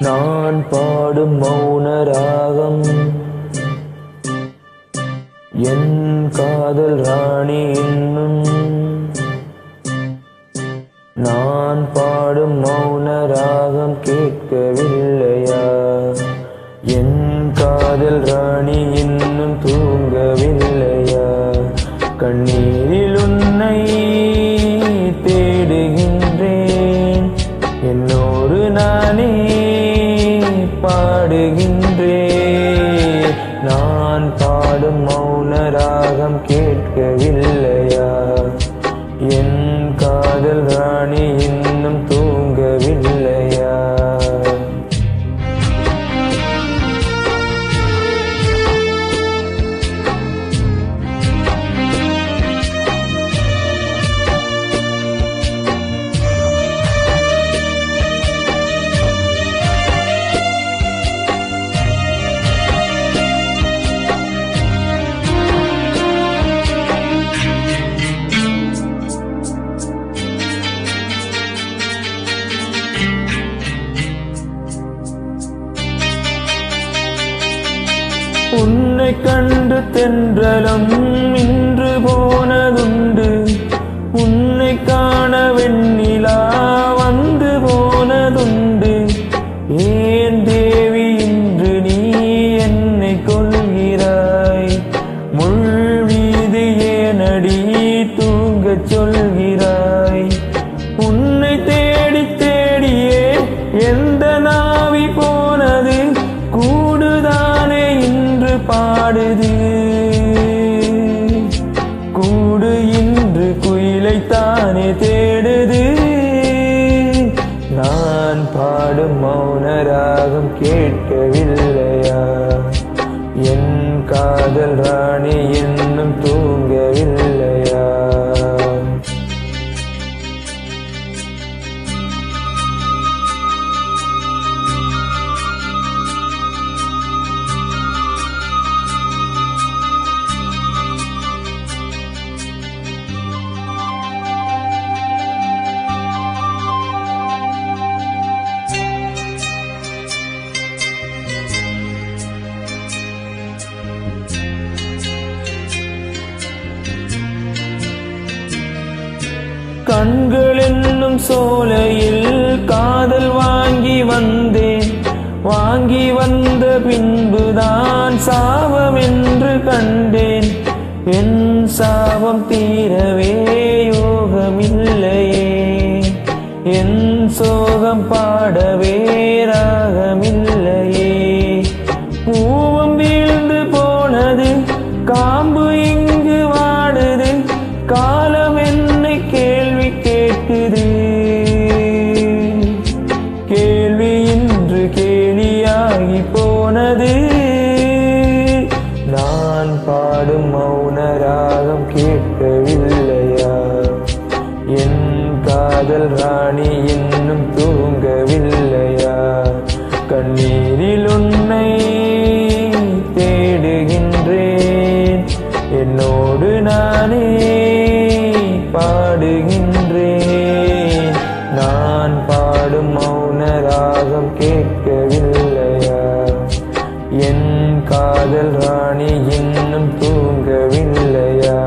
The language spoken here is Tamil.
நான் பாடும் மௌன ராகம் என் காதல் ராணி இன்னும் நான் பாடும் மௌன ராகம் கேட்கவில்லையா? என் காதல் ராணி இன்னும் தூங்கவில்லையா? கண்ணீரில் உன்னை தேடுகின்றேன், என்னோடு நானே பாடுகின்றேன். நான் பாடும் மௌன ராகம் கேட்கவில்லையா? என் காதல் ராணி இன்னும் தூங்கவில்லையா? உன்னை கண்டு தென்றலும் இன்று போனதுண்டு, உன்னை காண வெண்ணிலா வந்து போனதுண்டு. ஏன் தேவி இன்று நீ என்னை கொள்கிறாய்? முள் மீது ஏனடி தூங்கச் சொல்கிறாய்? உன்னை தேடி தேடியே எந்த நாவி போனது, கூடுதானே இன்று பாடுது. கூடு இன்று குயிலைத்தானே தேடுது. நான் பாடும் மௌன ராகம் கேட்கவில்லையா? என் காதல் ராணி இன்னும் தூங்கவில்லையா? கண்கள் என்னும் சோலையில் காதல் வாங்கி வந்தேன், வாங்கி வந்த பின்புதான் சாபம் என்று கண்டேன். என் சாபம் தீரவே யோகமில்லையே, என் சோகம் பாடவே ராகமில்லையே. பூவம் வீழ்ந்து போனது, காம்பு இங்கு வாடுது, காலம் என்னை கேள்வி கேட்குது. கேள்வி இன்று கேலியாகி போனது. நான் பாடும் மௌன ராகம் கேட்கவில்லையா? என் காதல் ராணி இன்னும் தூங்கவில்லையா? கண்ணீரில் உன்னை தேடுகின்றேன், என்னோடு நானே பாடுகின்றேன். நான் பாடும் மௌன ராகம் கேட்கவில்லையா? என் காதல் ராணி இன்னும் தூங்கவில்லையா?